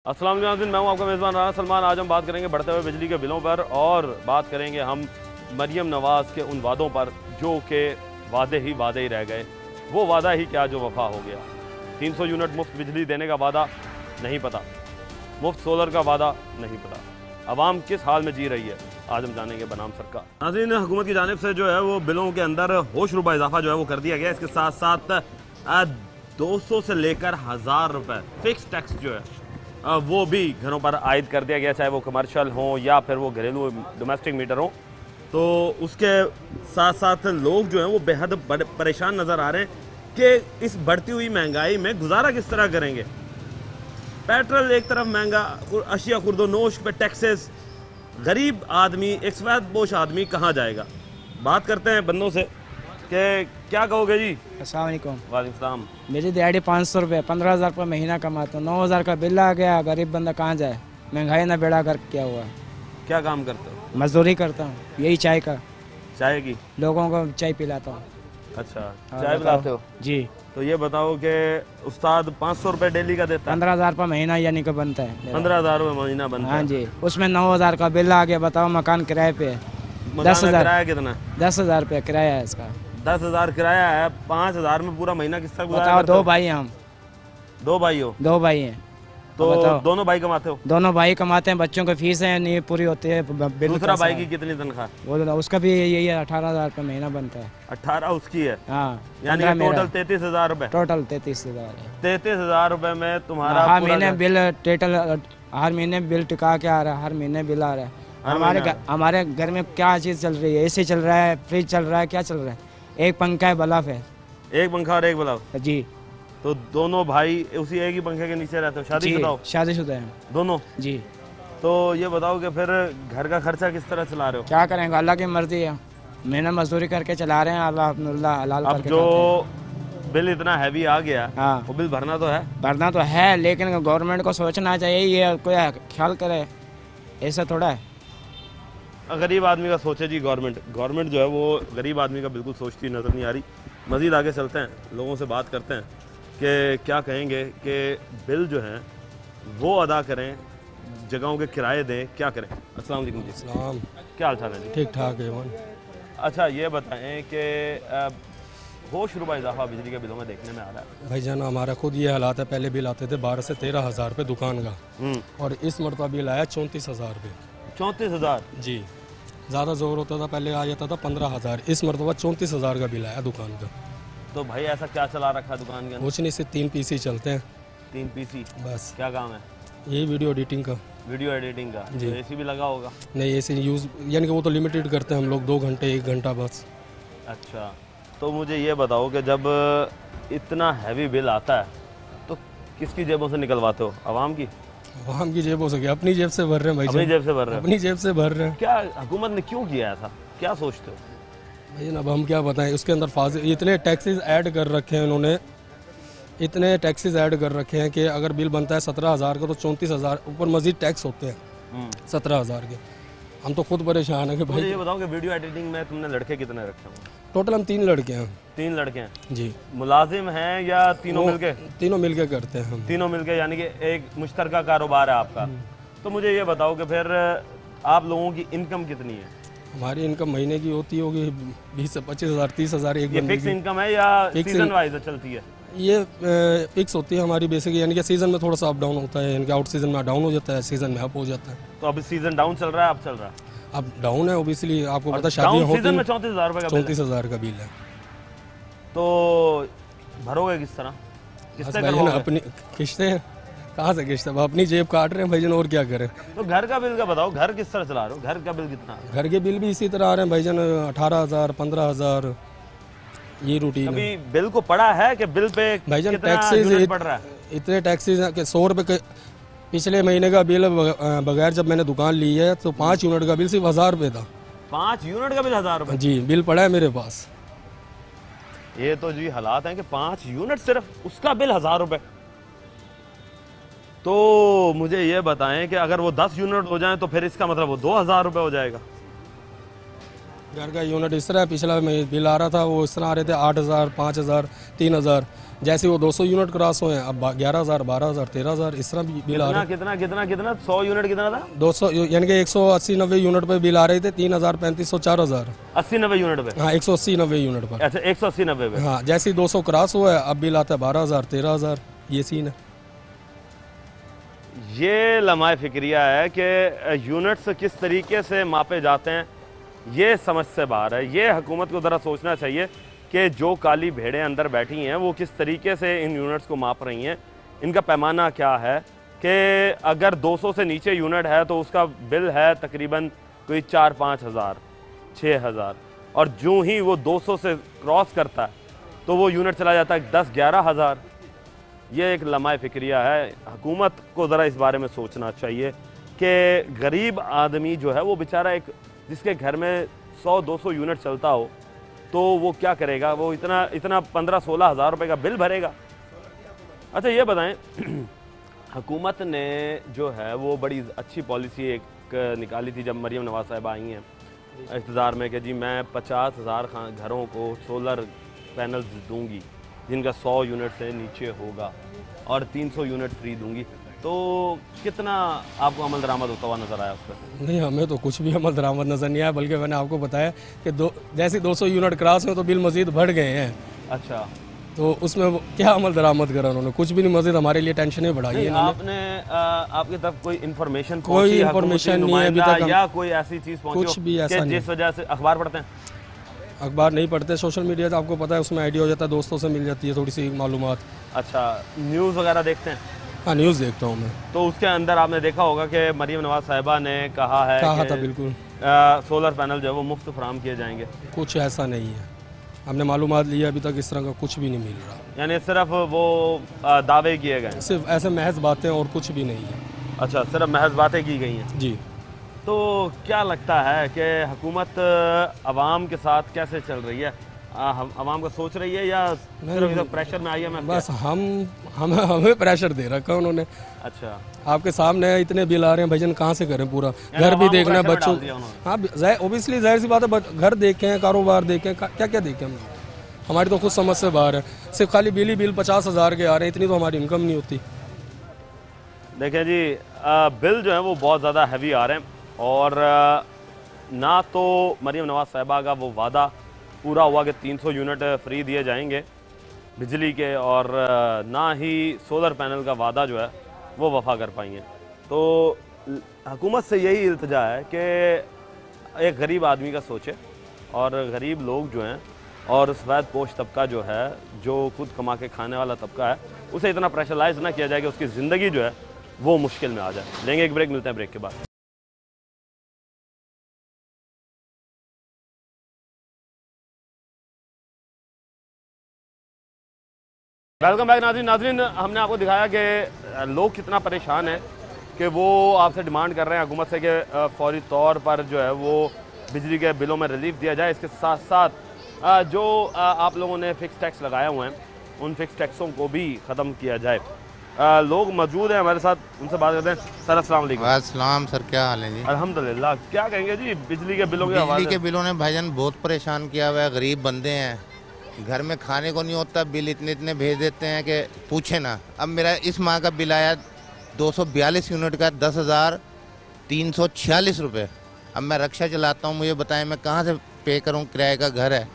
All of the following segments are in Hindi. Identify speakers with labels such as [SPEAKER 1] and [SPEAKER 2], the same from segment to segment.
[SPEAKER 1] अस्सलाम वालेकुम, मैं हूं आपका मेज़बान राना सलमान। आज हम बात करेंगे बढ़ते हुए बिजली के बिलों पर और बात करेंगे हम मरियम नवाज़ के उन वादों पर जो कि वादे ही रह गए। वो वादा ही क्या जो वफा हो गया। 300 यूनिट मुफ्त बिजली देने का वादा नहीं पता, मुफ्त सोलर का वादा नहीं पता, आवाम किस हाल में जी रही है आज हम जानेंगे बनाम सरकार। नाज़रीन, हुकूमत की जानिब से जो है वो बिलों के अंदर होश रुबा इजाफा जो है वो कर दिया गया। इसके साथ साथ 200 से लेकर 1000 रुपये फिक्स टैक्स जो है वो भी घरों पर आयद कर दिया गया, चाहे वो कमर्शियल हो या फिर वो घरेलू डोमेस्टिक मीटर हो। तो उसके साथ साथ लोग जो हैं वो बेहद परेशान नज़र आ रहे हैं कि इस बढ़ती हुई महंगाई में गुजारा किस तरह करेंगे। पेट्रोल एक तरफ महंगा, अशिया खुर्दोनोश पे टैक्सेस, गरीब आदमी, एक सफेदपोश आदमी कहाँ जाएगा। बात करते हैं बंदों से कि क्या कहोगे जी।
[SPEAKER 2] अस्सलाम वालेकुम।
[SPEAKER 1] वालेकुम सलाम।
[SPEAKER 2] मेरी दिहाड़ी 500 रुपये, 15,000 रुपये महीना कमाता हूँ। 9,000 का बिल आ गया, गरीब बंदा कहाँ जाए। महंगाई ना बेड़ा कर क्या हुआ।
[SPEAKER 1] क्या काम करते हो?
[SPEAKER 2] मजदूरी करता हूँ, यही चाय का,
[SPEAKER 1] चाय की।
[SPEAKER 2] लोगों को चाय पिलाता हूँ।
[SPEAKER 1] अच्छा, चाय पिलाते हो
[SPEAKER 2] जी।
[SPEAKER 1] तो ये बताओ कि उस्ताद 500 रुपये डेली का देता है।
[SPEAKER 2] 15,000 रुपये महीना यानी कि बनता है।
[SPEAKER 1] 15,000 रुपये महीना बनता है।
[SPEAKER 2] हाँ जी, उसमें 9,000 का बिल आ गया। बताओ, मकान किराए पे 10,000
[SPEAKER 1] किराया कितना?
[SPEAKER 2] 10,000 रुपये किराया है इसका।
[SPEAKER 1] 10,000 किराया है, 5,000 में पूरा महीना किस तरह गुजारा
[SPEAKER 2] बताओ।
[SPEAKER 1] करते हो?
[SPEAKER 2] दो भाई हम।
[SPEAKER 1] दो भाई हो?
[SPEAKER 2] दो भाई हैं।
[SPEAKER 1] तो दोनों भाई कमाते हो?
[SPEAKER 2] दोनों भाई कमाते हैं, बच्चों की फीस है नहीं पूरी होती है। बिल
[SPEAKER 1] दूसरा भाई की कितनी तनख्वाह?
[SPEAKER 2] वो उसका भी यही है, 18,000 रुपये महीना बनता है।
[SPEAKER 1] 18 उसकी है?
[SPEAKER 2] हाँ,
[SPEAKER 1] यानी कि टोटल 33,000 रुपये।
[SPEAKER 2] टोटल 33,000 है।
[SPEAKER 1] 33,000 रुपये में तुम्हारा
[SPEAKER 2] हर महीने बिल टोटल, हर महीने बिल टिका के आ रहा है, हर महीने बिल आ रहा है। हमारे घर में क्या चीज़ चल रही है? एसी चल रहा है, फ्रिज चल रहा है, क्या चल रहा है? एक पंखा है, बल्ब है।
[SPEAKER 1] एक पंखा और एक बल्ब?
[SPEAKER 2] जी।
[SPEAKER 1] तो दोनों भाई उसी एक ही पंखे के नीचे रहते हो? शादीशुदा हो?
[SPEAKER 2] शादीशुदा है दोनों। जी।
[SPEAKER 1] तो ये बताओ कि फिर घर का खर्चा किस तरह चला रहे हो?
[SPEAKER 2] क्या करेंगे, अल्लाह की मर्जी है। मेहनत मजदूरी करके चला रहे हैं, अल्लाह हलाल
[SPEAKER 1] अब जो बिल इतना हैवी आ गया,
[SPEAKER 2] हाँ,
[SPEAKER 1] वो बिल भरना तो है।
[SPEAKER 2] भरना तो है, लेकिन गवर्नमेंट को सोचना चाहिए, ये कोई ख्याल करे। ऐसा थोड़ा है।
[SPEAKER 1] गरीब आदमी का सोचे जी गवर्नमेंट जो है वो गरीब आदमी का बिल्कुल सोचती नज़र नहीं आ रही। मज़ीद आगे चलते हैं, लोगों से बात करते हैं कि क्या कहेंगे कि बिल जो हैं वो अदा करें, जगहों के किराए दें, क्या करें। अस्सलाम वालेकुम जी।
[SPEAKER 3] सलाम।
[SPEAKER 1] क्या हाल चाल है जी?
[SPEAKER 3] ठीक ठाक है वन।
[SPEAKER 1] अच्छा, ये बताएं कि होश रुबा इजाफा बिजली के बिलों में देखने में आ रहा है।
[SPEAKER 3] भाईजान, हमारा खुद ये हालात है, पहले बिल आते थे 12 से 13,000 रुपये दुकान का, और इस मरतबा बिल आया 34,000 रुपये।
[SPEAKER 1] 34,000?
[SPEAKER 3] जी। ज़्यादा जोर होता था, पहले आ जाता था 15,000, इस मरतबा 34,000 का बिल आया दुकान का।
[SPEAKER 1] तो भाई ऐसा क्या चला रखा है दुकान के अंदर?
[SPEAKER 3] कुछ नहीं, से 3 पीसी चलते हैं।
[SPEAKER 1] 3 पीसी?
[SPEAKER 3] बस।
[SPEAKER 1] क्या काम है?
[SPEAKER 3] यही वीडियो एडिटिंग का।
[SPEAKER 1] वीडियो एडिटिंग का?
[SPEAKER 3] जी।
[SPEAKER 1] तो एसी भी लगा होगा?
[SPEAKER 3] नहीं, एसी यूज़ यानी कि वो तो लिमिटेड करते हैं हम लोग, 2 घंटे 1 घंटा बस।
[SPEAKER 1] अच्छा, तो मुझे ये बताओ कि जब इतना हैवी बिल आता है तो किसकी जेबों से निकलवाते हो? आवाम की?
[SPEAKER 3] आवाम की जेब हो सके, अपनी जेब से भर रहे हैं भाई।
[SPEAKER 1] अपनी जेब से भर रहे हैं?
[SPEAKER 3] अपनी जेब से भर रहे हैं।
[SPEAKER 1] क्या हुकूमत ने क्यों किया ऐसा, क्या सोचते हो?
[SPEAKER 3] भाई अब हम क्या बताएं, उसके अंदर फाजिल इतने टैक्सेस ऐड कर रखे हैं उन्होंने, इतने टैक्सेस ऐड कर रखे हैं कि अगर बिल बनता है 17,000 का तो 34,000 ऊपर मजीद टैक्स होते हैं 17,000 के। हम तो खुद परेशान है कि भाई।
[SPEAKER 1] ये बताओ कि वीडियो एडिटिंग में तुमने लड़के कितने रखे होंगे?
[SPEAKER 3] टोटल हम 3 लड़के हैं।
[SPEAKER 1] 3 लड़के हैं
[SPEAKER 3] जी।
[SPEAKER 1] मुलाजिम हैं या तीनों मिलके?
[SPEAKER 3] तीनों मिलके करते हैं हम।
[SPEAKER 1] तीनों मिलके, यानी कि एक मुश्तरका कारोबार है आपका। तो मुझे ये बताओ कि फिर आप लोगों की इनकम कितनी है?
[SPEAKER 3] हमारी इनकम महीने की होती होगी 20 से 25,000 30,000 एक।
[SPEAKER 1] ये फिक्स इनकम है या सीजन वाइज चलती है?
[SPEAKER 3] ये फिक्स होती है हमारी बेसिक, यानी कि सीजन में थोड़ा सा अप डाउन होता है, यानी कि आउट सीजन में डाउन हो जाता है, सीजन में अप हो जाता है।
[SPEAKER 1] तो अभी सीजन डाउन चल रहा है, अब चल रहा है?
[SPEAKER 3] अब डाउन है ओबियसली, आपको पता शादी होती है।
[SPEAKER 1] सीजन में 34,000 रुपये का
[SPEAKER 3] 34,000 का बिल है।
[SPEAKER 1] तो भरोगे किस तरह? किस्तें
[SPEAKER 3] भाई अपनी किस्तें कहाँ से किस्तें, अपनी जेब काट रहे हैं भाईजान, और क्या करें।
[SPEAKER 1] तो घर का बिल का बताओ, घर किस तरह चला रहे हो? घर का बिल कितना?
[SPEAKER 3] घर के बिल भी इसी तरह आ रहे हैं भाईजान, 18,000 15,000, ये रूटीन है।
[SPEAKER 1] अभी बिल को पड़ा है कि बिल पे
[SPEAKER 3] भाईजान टैक्सेस
[SPEAKER 1] पड़ रहा है?
[SPEAKER 3] इतने टैक्सेस हैं कि 100 रुपये पिछले महीने का बिल बगैर जब मैंने दुकान ली है तो 5 यूनिट का बिल सिर्फ 1,000 रुपये था।
[SPEAKER 1] 5 यूनिट का बिल 1,000 रुपये?
[SPEAKER 3] जी, बिल पड़ा है मेरे पास।
[SPEAKER 1] ये तो जी हालात हैं कि 5 यूनिट सिर्फ उसका बिल 1,000 रुपये। तो मुझे ये बताएं कि अगर वो 10 यूनिट हो जाएं तो फिर इसका मतलब वो 2,000 रुपये हो जाएगा।
[SPEAKER 3] घर का यूनिट इस तरह पिछला बिल आ रहा था, वो इस तरह आ रहे थे 8,000 5,000 3,000, जैसे वो 200 यूनिट क्रॉस हुए हैं, अब 11,000, 12,000, 13,000 इस तरह भी बिल आ रहे हैं।
[SPEAKER 1] कितना कितना कितना 100 यूनिट कितना था?
[SPEAKER 3] 200 यानी कि 180-90 यूनिट पे बिल आ रहे थे, 3,000, 3,500, 4,000।
[SPEAKER 1] 80-90 यूनिट पे?
[SPEAKER 3] हाँ, 180-90 यूनिट पर।
[SPEAKER 1] अच्छा, 180-90 पे।
[SPEAKER 3] हाँ, जैसे ही 200 क्रॉस हुआ है अब बिल आता है 12,000, 13,000, ये सीन है।
[SPEAKER 1] ये लम्हा फिक्रिया है कि यूनिट्स किस तरीके से मापे जाते हैं, ये समझ से बाहर है। ये हुकूमत को ज़रा सोचना चाहिए कि जो काली भेड़ें अंदर बैठी हैं वो किस तरीके से इन यूनिट्स को माप रही हैं, इनका पैमाना क्या है। कि अगर 200 से नीचे यूनिट है तो उसका बिल है तकरीबन कोई 4-5 हज़ार, 6 हज़ार, और जो ही वो 200 से क्रॉस करता है तो वो यूनिट चला जाता है 10-11 हज़ार। ये एक लम्हा फिक्रिया है। हुकूमत को ज़रा इस बारे में सोचना चाहिए कि गरीब आदमी जो है वो बेचारा, एक जिसके घर में 100-200 यूनिट चलता हो तो वो क्या करेगा, वो इतना 15-16 हज़ार रुपये का बिल भरेगा। अच्छा ये बताएं, हुकूमत ने जो है वो बड़ी अच्छी पॉलिसी एक निकाली थी जब मरियम नवाज़ साहिबा आई हैं इक़्तिदार में कि जी मैं 50,000 घरों को सोलर पैनल्स दूंगी जिनका 100 यूनिट से नीचे होगा और 300 यूनिट फ्री दूंगी। तो कितना आपको अमल दरामद होता हुआ नज़र आया उस पर?
[SPEAKER 3] नहीं, हमें तो कुछ भी अमल दरामद नज़र नहीं आया, बल्कि मैंने आपको बताया कि जैसे 200 यूनिट क्रॉस में तो बिल मज़ीद बढ़ गए हैं।
[SPEAKER 1] अच्छा,
[SPEAKER 3] तो उसमें क्या अमल दरामद करा उन्होंने? कुछ भी नहीं, मज़ीद हमारे लिए टेंशन ही बढ़ाई है।
[SPEAKER 1] आपने आपकी तरफ कोई इन्फॉर्मेशन?
[SPEAKER 3] कोई इन्फॉर्मेशन नहीं है अभी तक,
[SPEAKER 1] या कोई ऐसी चीज़ पहुंची
[SPEAKER 3] कुछ भी ऐसा नहीं।
[SPEAKER 1] जिस वजह से अखबार पढ़ते हैं?
[SPEAKER 3] अखबार नहीं पढ़ते, सोशल मीडिया तो आपको पता है उसमें आइडिया हो जाता है, दोस्तों से मिल जाती है थोड़ी सी मालूमात।
[SPEAKER 1] अच्छा, न्यूज़ वगैरह देखते हैं?
[SPEAKER 3] हाँ, न्यूज़ देखता हूँ मैं।
[SPEAKER 1] तो उसके अंदर आपने देखा होगा कि मरियम नवाज़ साहिबा ने कहा
[SPEAKER 3] था बिल्कुल
[SPEAKER 1] सोलर पैनल जो है वो मुफ्त फराहम किए जाएंगे।
[SPEAKER 3] कुछ ऐसा नहीं है, हमने मालूमात लिया, अभी तक इस तरह का कुछ भी नहीं मिल रहा।
[SPEAKER 1] यानी सिर्फ वो दावे किए गए,
[SPEAKER 3] सिर्फ ऐसे महज बातें और कुछ भी नहीं है।
[SPEAKER 1] अच्छा, सिर्फ महज बातें की गई हैं
[SPEAKER 3] जी।
[SPEAKER 1] तो क्या लगता है कि हुकूमत अवाम के साथ कैसे चल रही है? अवाम का सोच रही है या सिर्फ प्रेशर में आई है? मैं
[SPEAKER 3] बस हमें प्रेशर दे रखा है उन्होंने।
[SPEAKER 1] अच्छा,
[SPEAKER 3] आपके सामने इतने बिल आ रहे हैं भजन, कहाँ से करें? पूरा घर भी देखना है, बच्चों। हाँ, ओबियसली जाहिर सी बात है, घर देखें, कारोबार देखें, क्या क्या देखें हम। हमारी तो खुद समझ से बाहर है, सिर्फ खाली बिल ही बिल 50,000 के आ रहे हैं, इतनी तो हमारी इनकम नहीं होती।
[SPEAKER 1] देखें जी, बिल जो है वो बहुत ज़्यादा हैवी आ रहे हैं और ना तो मरियम नवाज़ साहिबा का वो वादा पूरा हुआ कि 300 यूनिट फ्री दिए जाएंगे बिजली के, और ना ही सोलर पैनल का वादा जो है वो वफा कर पाई हैं। तो हुकूमत से यही इल्तिजा है कि एक गरीब आदमी का सोचे, और गरीब लोग जो हैं और सफ़ेद पोश तबका जो है, जो खुद कमा के खाने वाला तबका है, उसे इतना प्रेशराइज ना किया जाए कि उसकी ज़िंदगी जो है वो मुश्किल में आ जाए। लेंगे एक ब्रेक, मिलते हैं ब्रेक के बाद। वेलकम बैक नाज़रीन, हमने आपको दिखाया कि लोग कितना परेशान हैं कि वो आपसे डिमांड कर रहे हैं हुकूमत से कि फौरी तौर पर जो है वो बिजली के बिलों में रिलीफ दिया जाए। इसके साथ साथ जो आप लोगों ने फ़िक्स टैक्स लगाए हुए हैं उन फ़िक्स टैक्सों को भी ख़त्म किया जाए। लोग मौजूद हैं हमारे साथ, उनसे बात करते हैं। सर अस्सलाम वालेकुम।
[SPEAKER 4] अस्सलाम सर, क्या हाल है जी?
[SPEAKER 1] अल्हम्दुलिल्लाह। क्या कहेंगे जी बिजली के बिलों
[SPEAKER 4] बिजली के बिलों ने भाईजान बहुत परेशान किया हुआ है, गरीब बंदे हैं, घर में खाने को नहीं होता, बिल इतने इतने भेज देते हैं कि पूछे ना। अब मेरा इस माह का बिल आया 242 यूनिट का 10,346 रुपये। अब मैं रक्षा चलाता हूँ, मुझे बताएं मैं कहाँ से पे करूँ? किराए का घर है।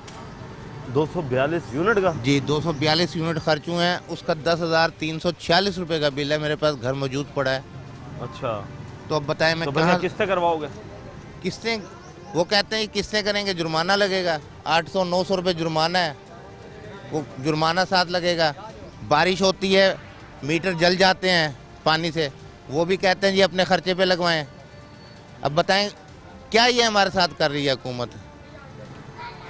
[SPEAKER 1] 242 यूनिट का?
[SPEAKER 4] जी, 242 यूनिट खर्च हुए हैं, उसका 10,346 रुपये का बिल है, मेरे पास घर मौजूद पड़ा है।
[SPEAKER 1] अच्छा,
[SPEAKER 4] तो अब बताएं मैं
[SPEAKER 1] तो
[SPEAKER 4] कहाँ
[SPEAKER 1] किस्तें करवाओगे?
[SPEAKER 4] किस्तें? वो कहते हैं किस्तें करेंगे जुर्माना लगेगा, 800-900 रुपये जुर्माना है, वो जुर्माना साथ लगेगा। बारिश होती है, मीटर जल जाते हैं पानी से, वो भी कहते हैं जी अपने खर्चे पे लगवाएं। अब बताएं क्या ये हमारे साथ कर रही है हुकूमत?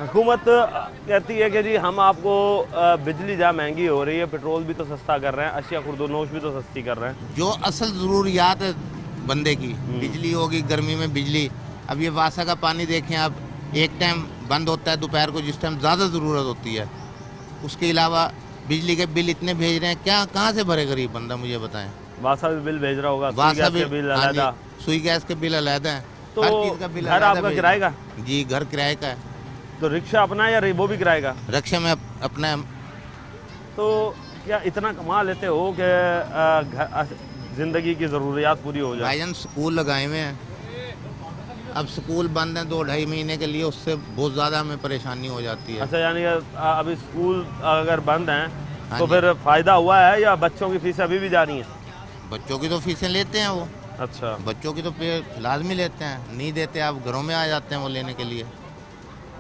[SPEAKER 1] हुकूमत कहती है कि जी हम आपको बिजली जहाँ महंगी हो रही है, पेट्रोल भी तो सस्ता कर रहे हैं, अशिया खुर्दोनोश भी तो सस्ती कर रहे हैं।
[SPEAKER 4] जो असल ज़रूरियात है बंदे की, बिजली होगी, गर्मी में बिजली। अब ये वासा का पानी देखें आप, एक टाइम बंद होता है दोपहर को जिस टाइम ज़्यादा ज़रूरत होती है, उसके अलावा बिजली के बिल इतने भेज रहे हैं, क्या कहाँ से भरे गरीब बंदा? मुझे बताएं।
[SPEAKER 1] वासा भी बिल भेज रहा होगा,
[SPEAKER 4] वासा
[SPEAKER 1] बिल अलग,
[SPEAKER 4] सुई गैस के बिल अलग हैं,
[SPEAKER 1] तो
[SPEAKER 4] हर चीज़ का बिल
[SPEAKER 1] घर आपका किराए का?
[SPEAKER 4] जी, घर किराए का है।
[SPEAKER 1] तो रिक्शा अपना है या वो भी किराए का?
[SPEAKER 4] रिक्शा में अपना है।
[SPEAKER 1] तो क्या इतना कमा लेते हो कि ज़िंदगी की ज़रूरियात पूरी हो जाए?
[SPEAKER 4] भाईजान स्कूल लगाए हुए हैं, अब स्कूल बंद हैं 2-2.5 महीने के लिए, उससे बहुत ज़्यादा हमें परेशानी हो जाती है।
[SPEAKER 1] अच्छा, यानी कि अभी स्कूल अगर बंद हैं
[SPEAKER 4] हाँ
[SPEAKER 1] तो
[SPEAKER 4] जी।
[SPEAKER 1] फिर फ़ायदा हुआ है या बच्चों की फीस अभी भी जा रही हैं?
[SPEAKER 4] बच्चों की तो फीसें लेते हैं वो,
[SPEAKER 1] अच्छा,
[SPEAKER 4] बच्चों की तो लाजमी लेते हैं, नहीं देते आप घरों में आ जाते हैं वो लेने के लिए।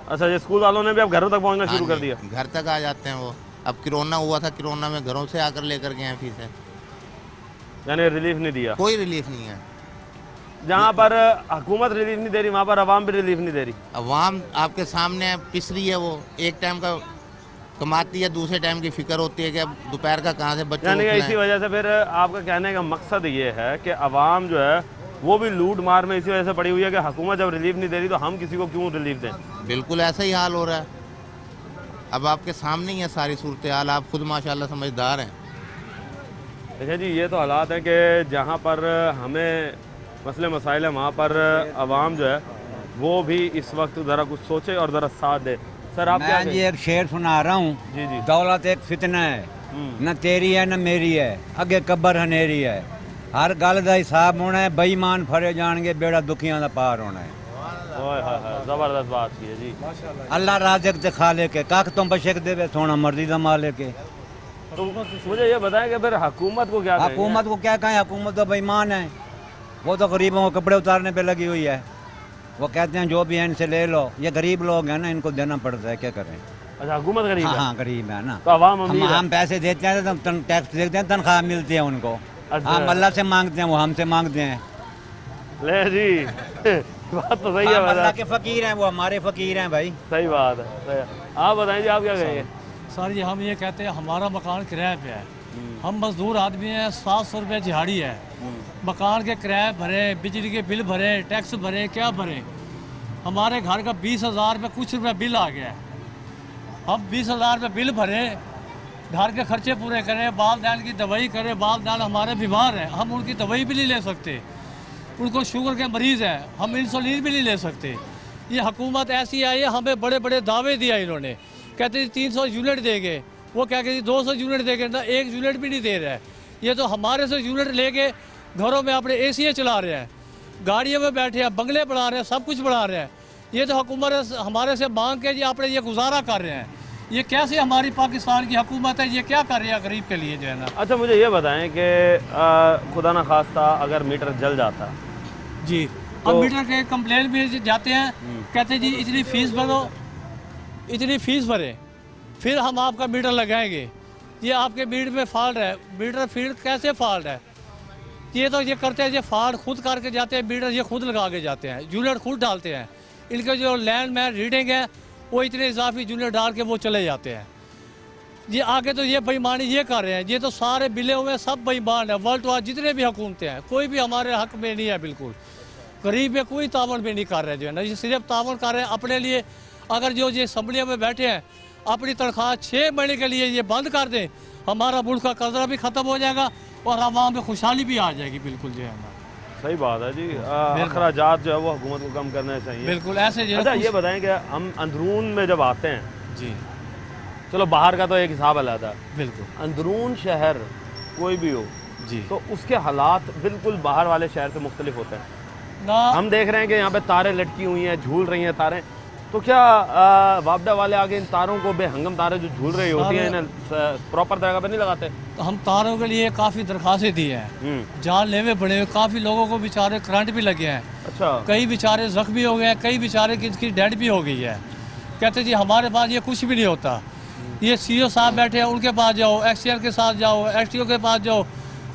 [SPEAKER 1] अच्छा, ये स्कूल वालों ने भी अब घरों तक पहुंचना
[SPEAKER 4] हाँ
[SPEAKER 1] शुरू कर
[SPEAKER 4] जी,
[SPEAKER 1] दिया?
[SPEAKER 4] घर तक आ जाते हैं वो। अब कोरोना हुआ था, कोरोना में घरों से आकर लेकर गए हैं फीसें।
[SPEAKER 1] यानी रिलीफ नहीं दिया?
[SPEAKER 4] कोई रिलीफ नहीं है।
[SPEAKER 1] जहाँ पर हुकूमत रिलीफ नहीं दे रही वहाँ पर आवाम भी रिलीफ नहीं दे रही।
[SPEAKER 4] अवाम आपके सामने पिस रही है, वो एक टाइम का कमाती है, दूसरे टाइम की फिक्र होती है कि अब दोपहर का कहाँ से बच्चों
[SPEAKER 1] यानी
[SPEAKER 4] को
[SPEAKER 1] कि इसी
[SPEAKER 4] खिलाएं।
[SPEAKER 1] वजह से फिर आपका कहने का मकसद ये है कि आवाम जो है वो भी लूट मार में इसी वजह से पड़ी हुई है कि हुकूमत जब रिलीफ नहीं दे रही तो हम किसी को क्यों रिलीफ दें?
[SPEAKER 4] बिल्कुल ऐसा ही हाल हो रहा है। अब आपके सामने ही है सारी सूरत हाल, आप खुद माशाल्लाह समझदार हैं।
[SPEAKER 1] देखिए जी, ये तो हालात हैं कि जहाँ पर हमें मसले मसाइल है वहाँ पर आवाम जो है वो भी इस वक्त ज़रा कुछ सोचे और ज़रा साथ दे। सर आप क्या
[SPEAKER 5] मैं जी एक शेर सुना रहा हूँ।
[SPEAKER 1] जी जी।
[SPEAKER 5] दौलत एक फितना है, न तेरी है न मेरी है, अगे कब्र हनेरी है। हर गल का हिसाब होना है, बेईमान फरे जाएंगे, बेड़ा दुखियां दा पार होना है।
[SPEAKER 1] ओए हाय हाय, ज़बरदस्त बात की है जी।
[SPEAKER 5] अल्लाह राज़िक ते खालिक है, कख तुम बशक देवे सोना मर्जी दा मालिक है।
[SPEAKER 1] तो मुझे ये बताएं कि फिर हुकूमत को क्या कहेंगे?
[SPEAKER 5] हुकूमत को क्या कहें, हुकूमत तो बेईमान है, वो तो गरीबों को कपड़े उतारने पे लगी हुई है। वो कहते हैं जो भी है इनसे ले लो, ये गरीब लोग हैं ना, इनको देना पड़ता है, क्या करें।
[SPEAKER 1] अच्छा, हुकूमत गरीब है?
[SPEAKER 5] हाँ गरीब है ना,
[SPEAKER 1] तो आवाम अमीर है?
[SPEAKER 5] हम पैसे देते हैं तो टैक्स देते हैं, तनख्वाह मिलती है उनको।
[SPEAKER 1] अच्छा।
[SPEAKER 5] हम अल्लाह से मांगते हैं, वो हमसे मांगते हैं।
[SPEAKER 1] ले जी बात तो सही है।
[SPEAKER 5] हम अल्लाह के फकीर हैं, वो हमारे फकीर हैं भाई।
[SPEAKER 1] सही बात है, सही है। आप बताएं जी, आप क्या कहेंगे?
[SPEAKER 6] सर जी हम ये कहते हैं हमारा मकान किराए पे है, हम मजदूर आदमी हैं, 700 रुपये दिहाड़ी है, मकान के किराए भरे, बिजली के बिल भरे, टैक्स भरे, क्या भरे। हमारे घर का 20,000 रुपये कुछ रुपये बिल आ गया है। हम 20,000 रुपये बिल भरे, घर के खर्चे पूरे करें, बाल दान की दवाई करें, बाल दान हमारे बीमार हैं, हम उनकी दवाई भी नहीं ले सकते। उनको शुगर के मरीज़ हैं, हम इंसुलिन भी नहीं ले सकते। ये हुकूमत ऐसी आई है, हमें बड़े बड़े दावे दिया इन्होंने, कहते 300 यूनिट देंगे, वो क्या कहते 200 यूनिट देंगे ना, 1 यूनिट भी नहीं दे रहा है। ये तो हमारे से यूनिट लेके घरों में अपने एसी चला रहे हैं, गाड़ियों में बैठे हैं, बंगले बढ़ा रहे हैं, सब कुछ बढ़ा रहे हैं। ये तो हुकूमत हमारे से मांग के जी अपने ये गुजारा कर रहे हैं। ये कैसे हमारी पाकिस्तान की हुकूमत है, ये क्या कर रही है गरीब के लिए जो है ना।
[SPEAKER 1] अच्छा, मुझे ये बताएं कि खुदा ना खास्ता अगर मीटर जल जाता
[SPEAKER 6] जी, अब मीटर के कंप्लेन भी जाते हैं, कहते जी इतनी फीस भरो, इतनी फीस भरें, फिर हम आपका मीटर लगाएंगे। ये आपके मीटर में फॉल्ट है, मीटर फील्ड कैसे फॉल्ट है? ये तो ये करते हैं, ये फॉल्ट खुद करके जाते हैं, मीटर ये खुद लगा के जाते हैं, यूनिट खुद डालते हैं। इनके जो लैंड मैन रीडिंग है वो इतने इजाफी यूनिट डाल के वो चले जाते हैं। ये आगे तो ये बेईमानी ये कर रहे हैं, ये तो सारे बिले हुए सब बेईमान है। वर्ल्ड वार जितने भी हुकूमतें हैं, कोई भी हमारे हक में नहीं है, बिल्कुल गरीब में कोई तावन भी नहीं कर रहे जो है ना, ये सिर्फ तावन कर रहे हैं अपने लिए। अगर जो ये असम्बलियों में बैठे हैं अपनी तनख्वाह 6 महीने के लिए ये बंद कर दें, हमारा मुल्क का कर्जा भी ख़त्म हो जाएगा और आवाम में खुशहाली भी आ जाएगी, बिल्कुल जो है ना।
[SPEAKER 1] सही बात है जी। अखराजात जो है वो हुकूमत को कम करने चाहिए,
[SPEAKER 6] बिल्कुल ऐसे जो है।
[SPEAKER 1] अच्छा, ये बताएं कि हम अंदरून में जब आते हैं,
[SPEAKER 6] जी
[SPEAKER 1] चलो बाहर का तो एक हिसाब अलग है,
[SPEAKER 6] बिल्कुल,
[SPEAKER 1] अंदरून शहर कोई भी हो
[SPEAKER 6] जी,
[SPEAKER 1] तो उसके हालात बिल्कुल बाहर वाले शहर से मुख्तलिफ होते हैं।
[SPEAKER 6] ना
[SPEAKER 1] हम देख रहे हैं कि यहाँ पे तारें लटकी हुई हैं, झूल रही हैं तारें, तो क्या वापडा वाले आगे इन तारों को, बेहंगम तारें जो झूल रही होती हैं, इन्हें प्रॉपर जगह पे नहीं लगाते?
[SPEAKER 6] तो हम तारों के लिए काफ़ी दरख्वास्तें दी हैं, जाल लेवे पड़े हुए, काफ़ी लोगों को बेचारे करंट भी लगे हैं,
[SPEAKER 1] अच्छा,
[SPEAKER 6] कई बेचारे जख्मी हो गए हैं, कई बेचारे की डेड भी हो गई है। कहते जी हमारे पास ये कुछ भी नहीं होता, ये सीओ साहब बैठे हैं, उनके पास जाओ, एक्सटीएल के साथ जाओ, एसटीओ के पास जाओ,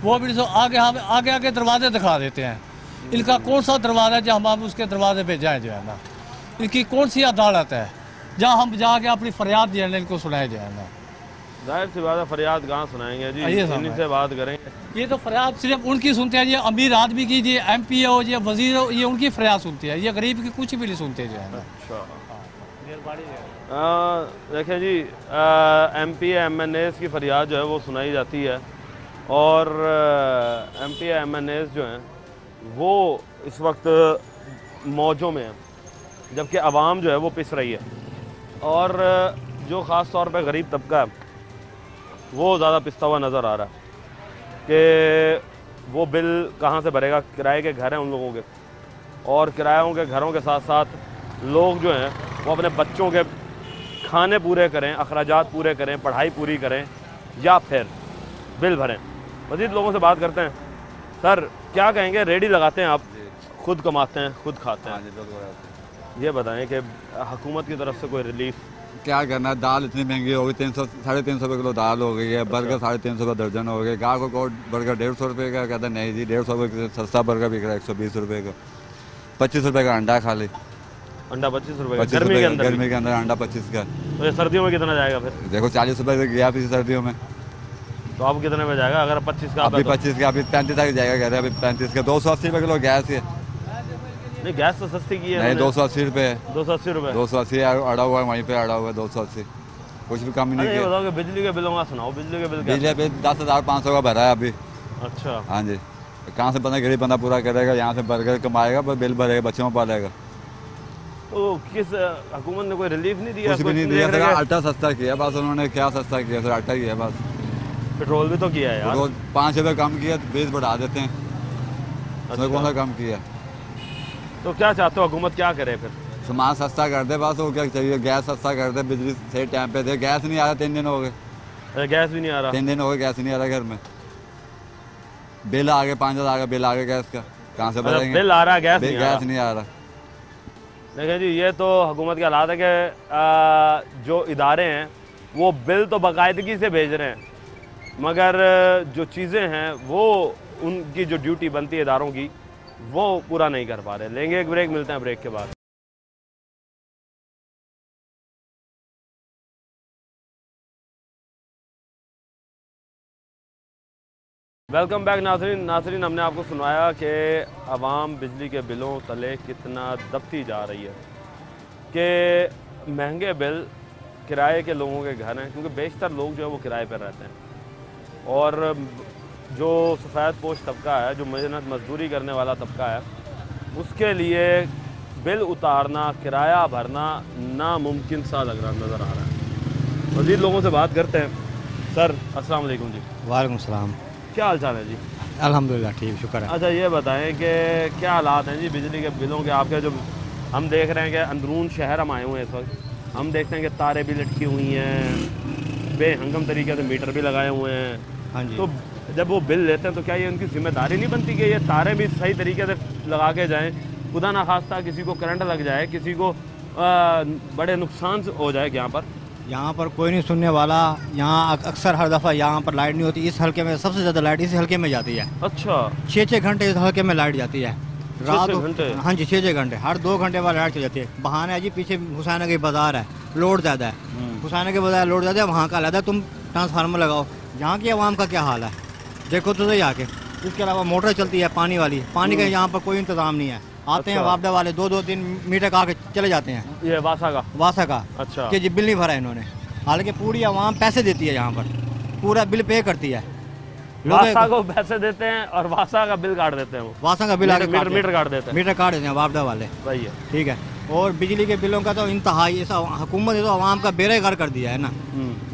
[SPEAKER 6] वो भी आगे हम आगे दरवाजे दिखा देते हैं। इनका कौन सा दरवाज़ा है जो हम उसके दरवाजे पे जाए जो है ना, इनकी कौन सी अदालत है जहाँ हम जाके अपनी फरियाद जो है ना इनको सुनाए जाए ना।
[SPEAKER 1] जाहिर सी बात है, फरियाद कहाँ सुनाएंगे जी, इन्हीं से बात करेंगे।
[SPEAKER 6] ये तो फरियाद सिर्फ उनकी सुनते हैं, ये अमीर आदमी की, ये MP हो, ये वजीर हो, ये उनकी फरियाद सुनते हैं, ये गरीब की कुछ भी नहीं सुनते जो है ना।
[SPEAKER 1] अच्छा, देखिए जी, MP MNAs की फरियाद जो है वो सुनाई जाती है और MP MNAs जो हैं वो इस वक्त मौजों में हैं, जबकि आवाम जो है वो पिस रही है। और जो ख़ास तौर पे गरीब तबका है वो ज़्यादा पिसता हुआ नज़र आ रहा है कि वो बिल कहाँ से भरेगा। किराए के घर हैं उन लोगों के, और किरायों के घरों के साथ साथ लोग जो हैं वो अपने बच्चों के खाने पूरे करें, अखराजात पूरे करें, पढ़ाई पूरी करें या फिर बिल भरें। मज़ीद लोगों से बात करते हैं। सर क्या कहेंगे, रेडी लगाते हैं आप, खुद कमाते हैं खुद खाते हैं, ये बताएं कि हुकूमत की तरफ से कोई रिलीफ?
[SPEAKER 7] क्या करना है, दाल इतनी महंगी हो गई, 300 350 रुपये किलो दाल हो गई है, बर्गर 350 रुपये दर्जन हो गए। गाँव को बर्गर 150 रुपये का कहता है, नहीं जी 150 रुपये सस्ता बर्गर बिक रहा है 120 रुपये का। 25 रुपये का अंडा खाली,
[SPEAKER 1] अंडा 25 रुपये,
[SPEAKER 7] गर्मी के अंदर अंडा 25 का।
[SPEAKER 1] तो ये सर्दियों में कितना जाएगा फिर?
[SPEAKER 7] देखो 40 रुपये से गया फिर सर्दियों में,
[SPEAKER 1] तो आप कितने में जाएगा अगर 25 का?
[SPEAKER 7] अभी 25 का, अभी 35 तक जाएगा कह रहे हैं, अभी 35 का। 280 रुपये किलो गैस है।
[SPEAKER 1] नहीं गैस तो सस्ती की है
[SPEAKER 7] नहीं, 280 रुपये है।
[SPEAKER 1] 280 रुपये
[SPEAKER 7] 280 अड़ा हुआ है, वहीं पे अड़ा हुआ है 280, कुछ भी कम नहीं
[SPEAKER 1] ये
[SPEAKER 7] किया।
[SPEAKER 1] बताओ कि बिजली के बिलों का सुनाओ, बिजली के बिल क्या?
[SPEAKER 7] बिजली बिल 10,500 का भरा है अभी।
[SPEAKER 1] अच्छा,
[SPEAKER 7] हाँ जी, कहाँ से बंदा गरीब बंदा पूरा करेगा, यहाँ से बर्गर कमाएगा, बिल भरेगा, बच्चों को पालेगा।
[SPEAKER 1] तो किस हुकूमत ने कोई रिलीफ नहीं दिया?
[SPEAKER 7] कुछ भी नहीं दिया सर, आटा सस्ता किया बस उन्होंने। क्या सस्ता किया सर, आटा किया बस।
[SPEAKER 1] पेट्रोल भी तो किया है यार,
[SPEAKER 7] पेट्रोल 5 रुपये कम किया, 20 बढ़ा देते हैं।
[SPEAKER 1] अच्छा।
[SPEAKER 7] कौन सा कम किया?
[SPEAKER 1] तो क्या चाहते हो, हुकूमत क्या करे फिर?
[SPEAKER 7] सामान सस्ता कर दे बस, वो क्या चाहिए। गैस सस्ता कर दे, बिजली सही टाइम पे दे। गैस नहीं आ रहा, 3 दिन हो गए।
[SPEAKER 1] अरे गैस भी नहीं आ रहा?
[SPEAKER 7] 3 दिन हो गए गैस नहीं आ रहा घर में। बिल आ गए 5,000 आ गया, बिल आ गया गैस का, कहाँ से भरेंगे?
[SPEAKER 1] बिल आ रहा है, गैस
[SPEAKER 7] नहीं आ रहा।
[SPEAKER 1] देखिए जी, ये तो हुकूमत का हालात है कि जो इदारे हैं वो बिल तो बाकायदगी से भेज रहे हैं, मगर जो चीज़ें हैं वो उनकी जो ड्यूटी बनती है इदारों की वो पूरा नहीं कर पा रहे। लेंगे एक ब्रेक, मिलते हैं ब्रेक के बाद। वेलकम बैक नाज़रीन, हमने आपको सुनाया कि आवाम बिजली के बिलों तले कितना दबती जा रही है, कि महंगे बिल किराए के लोगों के घर हैं, क्योंकि बेशतर लोग जो है वो किराए पर रहते हैं, और जो सफ़ेद पोश तबका है, जो मेहनत मजदूरी करने वाला तबका है, उसके लिए बिल उतारना, किराया भरना नामुमकिन सा लग रहा नज़र आ रहा है। मज़ीद लोगों से बात करते हैं। सर अस्सलाम वालेकुम जी।
[SPEAKER 5] वालेकुम सलाम।
[SPEAKER 1] क्या हाल चाल है जी?
[SPEAKER 5] अल्हम्दुलिल्लाह ठीक, शुक्र है।
[SPEAKER 1] अच्छा ये बताएं कि क्या हालात हैं जी बिजली के बिलों के आपके? जो हम देख रहे हैं कि अंदरून शहर हम आए हुए हैं इस वक्त, हम देखते हैं कि तारें भी लटकी हुई हैं, बेहंगम तरीके से मीटर भी लगाए हुए हैं।
[SPEAKER 5] हाँ जी।
[SPEAKER 1] तो जब वो बिल लेते हैं तो क्या ये उनकी जिम्मेदारी नहीं बनती कि ये तारें भी सही तरीके से लगा के जाएँ? खुदा ना खास्ता किसी को करंट लग जाए, किसी को बड़े नुकसान हो जाए यहाँ पर
[SPEAKER 5] कोई नहीं सुनने वाला। यहाँ अक्सर हर दफ़ा यहाँ पर लाइट नहीं होती। इस हल्के में सबसे ज़्यादा लाइट इसी हल्के में जाती है।
[SPEAKER 1] अच्छा,
[SPEAKER 5] 6-6 घंटे इस हल्के में लाइट जाती है रात।
[SPEAKER 1] 6-6 घंटे?
[SPEAKER 5] हाँ जी, 6-6 घंटे, हर 2 घंटे बाद लाइट चली जाती है। बहाना है जी, पीछे हुसैन के बाज़ार है, लोड ज़्यादा है। हुसैन के बाज़ार लोड ज़्यादा है, वहाँ का अलग है, तुम ट्रांसफार्मर लगाओ। यहाँ की आवाम का क्या हाल है देखो तो सही आके। इसके अलावा मोटर चलती है पानी वाली, पानी का यहाँ पर कोई इंतज़ाम नहीं है। आते हैं वापडा वाले 2-2 दिन मीटर का आके चले जाते हैं।
[SPEAKER 1] ये वासा का अच्छा,
[SPEAKER 5] कि जी बिल नहीं भरा इन्होंने, हालांकि पूरी आवाम पैसे देती है, यहाँ पर पूरा बिल पे करती है।
[SPEAKER 1] वासा को पैसे देते हैं और वासा का बिल काट देते हैं। वो
[SPEAKER 5] वासा का बिल आगे
[SPEAKER 1] मीटर काट देते हैं,
[SPEAKER 5] मीटर काट देते हैं वापडा वाले।
[SPEAKER 1] सही है,
[SPEAKER 5] ठीक है। और बिजली के बिलों का तो इंतहाई, ऐसा हुकूमत ने तो आवाम का बेड़ेगर कर दिया है ना।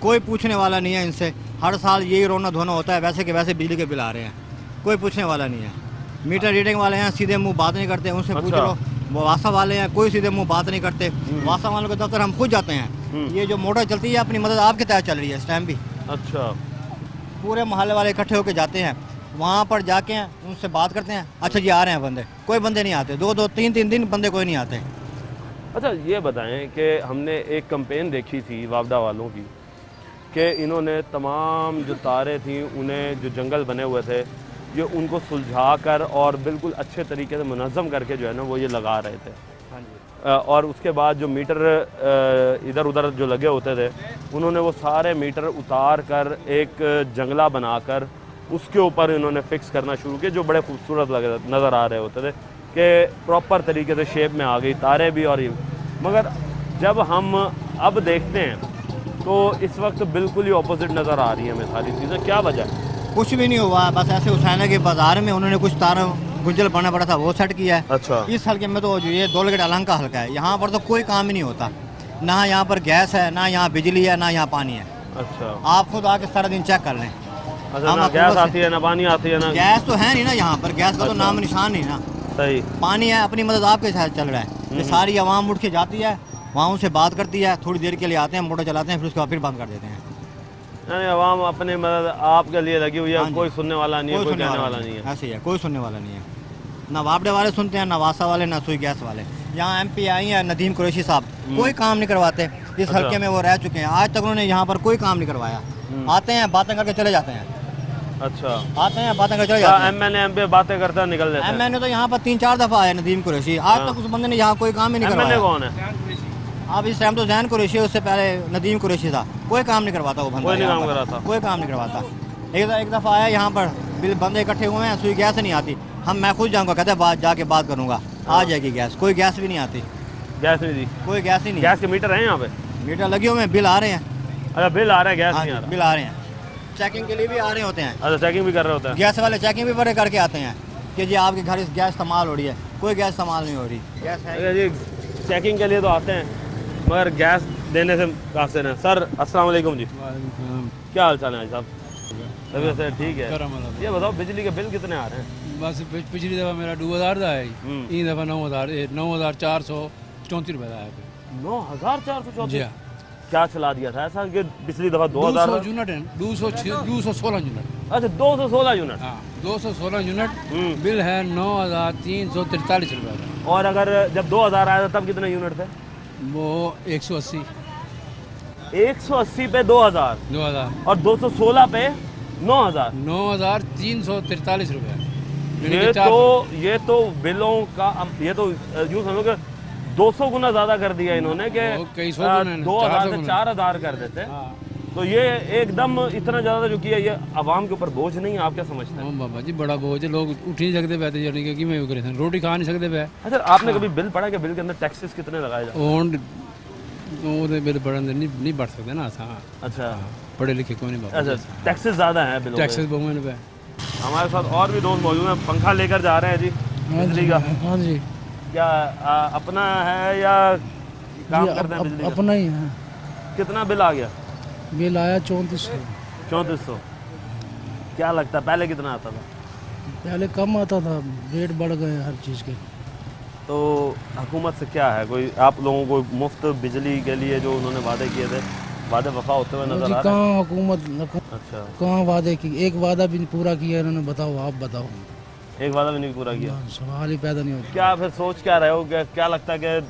[SPEAKER 5] कोई पूछने वाला नहीं है इनसे। हर साल यही रोना धोना होता है, वैसे के वैसे बिजली के बिल आ रहे हैं, कोई पूछने वाला नहीं है। मीटर रीडिंग वाले हैं, सीधे मुंह बात नहीं करते, उनसे पूछ लो। वो वासा वाले हैं, कोई सीधे मुंह बात नहीं करते। वासा वालों के दफ्तर हम खुद जाते हैं। ये जो मोटर चलती है अपनी मदद आपके तहत चल रही है इस टाइम भी।
[SPEAKER 1] अच्छा,
[SPEAKER 5] पूरे मोहल्ले वाले इकट्ठे होकर जाते हैं, वहाँ पर जाके उनसे बात करते हैं। अच्छा जी आ रहे हैं बंदे, कोई बंदे नहीं आते। 2-2, 3-3 दिन बंदे कोई नहीं आते।
[SPEAKER 1] अच्छा ये बताएं कि हमने एक कैंपेन देखी थी वापडा वालों की कि इन्होंने तमाम जो तारें थी, उन्हें जो जंगल बने हुए थे, ये उनको सुलझा कर और बिल्कुल अच्छे तरीके से मुनज़्ज़म करके जो है ना वो ये लगा रहे थे। हाँ जी। और उसके बाद जो मीटर इधर उधर जो लगे होते थे, उन्होंने वो सारे मीटर उतार कर एक जंगला बनाकर उसके ऊपर इन्होंने फ़िक्स करना शुरू किया, जो बड़े खूबसूरत लगे नज़र आ रहे होते थे कि प्रॉपर तरीके से शेप में आ गई तारें भी। और ये मगर जब हम अब देखते हैं तो इस वक्त बिल्कुल ही ऑपोजिट नज़र आ रही है हमें सारी चीज़ें। क्या वजह है?
[SPEAKER 5] कुछ भी नहीं हुआ, बस ऐसे हुसैना के बाजार में उन्होंने कुछ तार गुंजल बना पड़ा था, वो सेट किया है। अच्छा। इस हल्के में तो जो ये दौलगढ़ अलंग का हल्का है, यहाँ पर तो कोई काम ही नहीं होता। ना यहाँ पर गैस है, ना यहाँ बिजली है, ना यहाँ पानी है।
[SPEAKER 1] अच्छा,
[SPEAKER 5] आप खुद आके सारा दिन चेक कर लें।
[SPEAKER 1] अच्छा, ना गैस आती है ना पानी आती है ना।
[SPEAKER 5] गैस तो है नहीं ना यहाँ पर, गैस का तो नाम निशान नहीं ना।
[SPEAKER 1] सही।
[SPEAKER 5] पानी है, अपनी मदद आपके साथ चल रहा है। ये सारी आवाम उठ के जाती है, वहाँ उनसे बात करती है, थोड़ी देर के लिए आते हैं, मोटर चलाते हैं, फिर उसके बाद फिर बंद कर देते हैं।
[SPEAKER 1] यानी आवाम अपनी मदद आपके लिए लगी हुई है, कोई सुनने वाला नहीं है, कोई कहने वाला नहीं है।
[SPEAKER 5] ऐसे ही है, कोई सुनने वाला नहीं है। ना वापडे वाले सुनते हैं, ना वासा वाले, ना सुई गैस वाले। यहाँ MP आई हैं नदीम कुरैशी साहब, कोई काम नहीं करवाते। इस हल्के में वो रह चुके हैं, आज तक उन्होंने यहाँ पर कोई काम नहीं करवाया। आते हैं, बातें करके चले जाते हैं।
[SPEAKER 1] अच्छा,
[SPEAKER 5] आते हैं, बातें करके चले जाते हैं।
[SPEAKER 1] MNA MP बातें करता निकल जाता है।
[SPEAKER 5] MNA तो यहाँ पर 3-4 दफा आया नदीम कुरैशी, आज तक उस बंदे ने यहाँ कोई काम ही नहीं करवाया।
[SPEAKER 1] MNA कौन है?
[SPEAKER 5] अब इस टाइम तो जैन कुरैशी, उससे पहले नदीम कुरैशी था। कोई काम नहीं करवाता वो बंदा,
[SPEAKER 1] कोई नहीं काम कराता,
[SPEAKER 5] कोई काम नहीं करवाता। एक दफ़ा आया यहाँ पर, बिल बंदे इकट्ठे हुए हैं, सुई गैस नहीं आती। मैं खुद जाऊँगा, कहते बात जाके बात करूँगा, आ जाएगी गैस। कोई गैस भी नहीं आती,
[SPEAKER 1] गैस नहीं दी,
[SPEAKER 5] कोई गैस ही नहीं।
[SPEAKER 1] गैस के मीटर हैं यहाँ पे?
[SPEAKER 5] मीटर लगे हुए हैं, बिल आ रहे हैं।
[SPEAKER 1] अच्छा, बिल आ रहा है, गैस नहीं आ रहा।
[SPEAKER 5] बिल आ रहे हैं, चेकिंग के लिए भी आ रहे होते हैं।
[SPEAKER 1] अच्छा, चेकिंग भी कर रहे होते हैं।
[SPEAKER 5] गैस वाले चेकिंग भी बड़े करके आते हैं कि जी आपके घर इस गैस इस्तेमाल हो रही है। कोई गैस इस्तेमाल नहीं हो रही। गैस है
[SPEAKER 1] जी, चेकिंग के लिए तो आते हैं, मगर गैस देने से काफी नहीं। सर अस्सलाम वालेकुम जी, क्या हाल चाल है साहब? तबीयत से ठीक है? ये बताओ बिजली के बिल कितने आ रहे हैं?
[SPEAKER 8] बस पिछली दफ़ा मेरा 2000 का है, ई दफ़ा 9434 रुपये का है।
[SPEAKER 1] 9434?
[SPEAKER 8] जी हाँ।
[SPEAKER 1] क्या चला दिया था ऐसा कि पिछली दफा 2000
[SPEAKER 8] यूनिट है, 216 यूनिट।
[SPEAKER 1] अच्छा, 216 यूनिट।
[SPEAKER 8] हाँ, 216 यूनिट। बिल है 9343 रुपये का।
[SPEAKER 1] और अगर जब 2000 आया था तब कितने यूनिट थे?
[SPEAKER 8] वो 180
[SPEAKER 1] पे 2000 और 216 पे
[SPEAKER 8] 9343 रुपये।
[SPEAKER 1] ये तो बिलों का, ये तो यूँ समझो कि 200 गुना ज्यादा कर दिया इन्होंने कि 2000 से 4000 कर देते। तो ये एकदम इतना ज्यादा जो किया, ये आवाम के ऊपर बोझ नहीं है? आप क्या समझते हैं?
[SPEAKER 8] बाबा जी बड़ा बोझ है, लोग उठ नहीं सकते बैठे, यानी कि मैं करे रोटी खा नहीं सकते पे।
[SPEAKER 1] अच्छा, आपने कभी बिल पढ़ा कि बिल के अंदर टैक्सेस कितने लगाए जाते हैं?
[SPEAKER 8] बिल पढ़ने नहीं बढ़ सकते ना।
[SPEAKER 1] अच्छा,
[SPEAKER 8] पढ़े लिखे कोई नहीं।
[SPEAKER 1] अच्छा, टैक्सेस ज्यादा है बिलों पे।
[SPEAKER 8] टैक्सेस बहुमत पे।
[SPEAKER 1] हमारे साथ और भी दोस्त मौजूद हैं, पंखा लेकर जा रहे हैं जी बिजली का।
[SPEAKER 9] हाँ जी,
[SPEAKER 1] क्या अपना है या काम करते हैं बिजली का?
[SPEAKER 9] अपना ही है।
[SPEAKER 1] कितना बिल आ गया?
[SPEAKER 9] बिल आया 3400।
[SPEAKER 1] 3400। क्या लगता है पहले कितना आता था?
[SPEAKER 9] पहले कम आता था, रेट बढ़ गए हर चीज़ के।
[SPEAKER 1] तो हुकूमत से क्या है, कोई आप लोगों को मुफ्त बिजली के लिए जो उन्होंने वादे किए थे, वादे वफा होते हुए नजर आ रहे हैं?
[SPEAKER 9] कहाँ हुकूमत,
[SPEAKER 1] अच्छा,
[SPEAKER 9] कहाँ वादे की? एक वादा भी पूरा किया इन्होंने, बताओ आप बताओ।
[SPEAKER 1] एक वादा भी नहीं पूरा किया।
[SPEAKER 9] सवाल ही पैदा नहीं होता।
[SPEAKER 1] क्या फिर सोच क्या रहे हो, क्या लगता है कि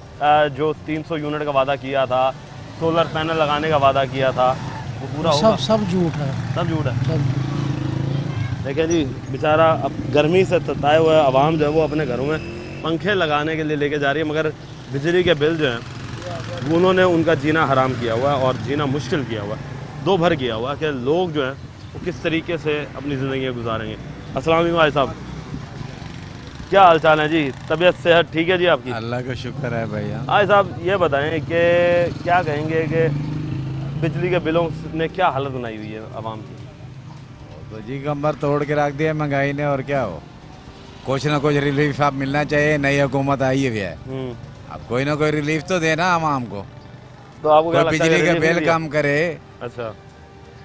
[SPEAKER 1] जो 300 यूनिट का वादा किया था, सोलर पैनल लगाने का वादा किया था, वो पूरा होगा?
[SPEAKER 9] सब झूठ है,
[SPEAKER 1] सब झूठ है।
[SPEAKER 9] सब।
[SPEAKER 1] देखें जी, बेचारा अब गर्मी से तताए हुए आवाम जो है वो अपने घरों में पंखे लगाने के लिए लेके जा रही है, मगर बिजली के बिल जो हैं वो उन्होंने उनका जीना हराम किया हुआ है और जीना मुश्किल किया हुआ है, दो भर किया हुआ है कि लोग जो हैं वो किस तरीके से अपनी ज़िंदगी गुजारेंगे। अस्सलाम वालेकुम भाई साहब, क्या हाल चाल है जी? तबीयत सेहत ठीक है जी आपकी?
[SPEAKER 10] अल्लाह का शुक्र है भैया।
[SPEAKER 1] भाई साहब ये बताएं कि क्या कहेंगे कि बिजली के बिलों ने क्या हालत बनाई हुई है आवाम की?
[SPEAKER 10] तो जी कमर तोड़ के रख दिया महंगाई ने, और क्या हो। कुछ ना कुछ रिलीफ आप मिलना चाहिए, नई हुकूमत आई हुई है, अब कोई ना कोई रिलीफ तो देना आवाम को।
[SPEAKER 1] तो आपको क्या लगता है
[SPEAKER 10] बिजली का बिल कम करे?
[SPEAKER 1] अच्छा,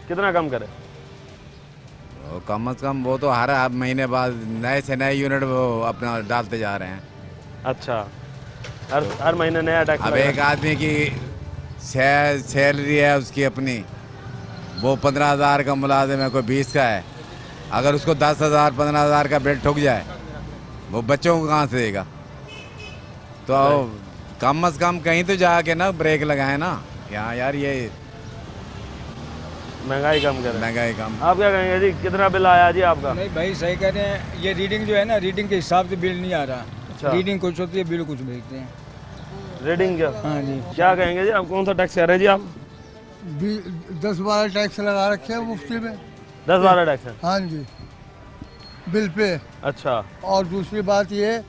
[SPEAKER 1] कितना कम करे?
[SPEAKER 10] वो कम से कम वो तो हर महीने बाद नए से नए यूनिट वो अपना डालते जा रहे हैं।
[SPEAKER 1] अच्छा, हर महीने नया टैक्स।
[SPEAKER 10] अब एक आदमी की सैलरी है उसकी अपनी, वो 15,000 का मुलाजिम है, कोई 20 का है, अगर उसको 10,000 15,000 का बिल ठुक जाए, वो बच्चों को कहाँ से देगा? तो कम से कम कहीं तो जाके ना ब्रेक लगाए ना, यहाँ यार ये
[SPEAKER 1] महंगाई कम करें।
[SPEAKER 10] महंगाई कम।
[SPEAKER 1] आप क्या कहेंगे जी, कितना बिल आया जी आपका?
[SPEAKER 11] नहीं भाई सही कह रहे हैं, ये रीडिंग जो है ना, रीडिंग के हिसाब से बिल नहीं आ रहा।
[SPEAKER 1] अच्छा।
[SPEAKER 11] रीडिंग कुछ होती है, बिल कुछ भेजते हैं।
[SPEAKER 1] रीडिंग क्या?
[SPEAKER 11] हाँ जी।
[SPEAKER 1] क्या कहेंगे जी, आप कौन सा टैक्स कह रहे हैं जी? आप
[SPEAKER 12] 10-12 टैक्स लगा रखे हैं मुफ्ती में।
[SPEAKER 1] 10-12 टैक्स है?
[SPEAKER 12] हाँ जी, बिल पे।
[SPEAKER 1] अच्छा।
[SPEAKER 12] और दूसरी बात ये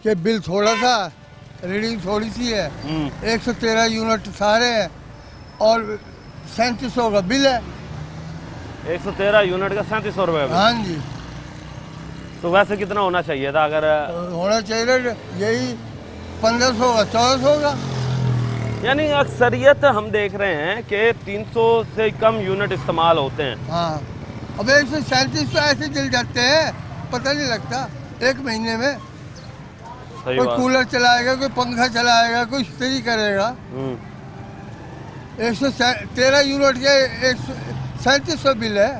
[SPEAKER 12] कि बिल थोड़ा सा, रीडिंग थोड़ी सी है। 113 यूनिट सारे हैं और 3700 का बिल है।
[SPEAKER 1] 113 यूनिट का 3700 रुपये?
[SPEAKER 12] हाँ जी।
[SPEAKER 1] तो वैसे कितना होना चाहिए था? अगर
[SPEAKER 12] होना चाहिए यही 1500 का, 1400 का।
[SPEAKER 1] यानी अक्सरियत हम देख रहे हैं कि 300 से कम यूनिट इस्तेमाल होते हैं।
[SPEAKER 12] हाँ, अब 137 तो ऐसे जल जाते हैं, पता नहीं लगता एक महीने में। कोई कूलर चलाएगा, कोई पंखा चलाएगा, कोई इस्त्री करेगा। 113 यूनिट के 3700 बिल है।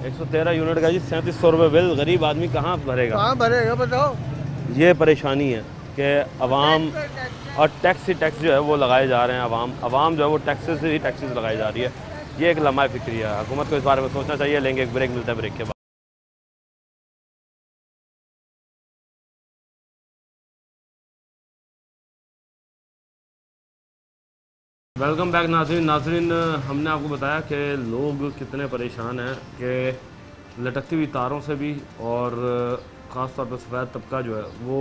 [SPEAKER 1] 113 यूनिट का जी 3700 रुपये बिल, गरीब आदमी कहाँ भरेगा
[SPEAKER 12] बताओ।
[SPEAKER 1] ये परेशानी है कि अवाम और टैक्स जो है वो लगाए जा रहे हैं। अवाम जो है वो टैक्सेस से ही टैक्सेस लगाई जा रही है। ये एक लम्हा फिक्री है, हुकूमत को इस बारे में सोचना चाहिए। लेंगे एक ब्रेक, मिलता है ब्रेक के बाद। वेलकम बैक नाज़रीन, हमने आपको बताया कि लोग कितने परेशान हैं कि लटकती हुई तारों से भी, और ख़ास तौर पर सफ़ेद तबका जो है वो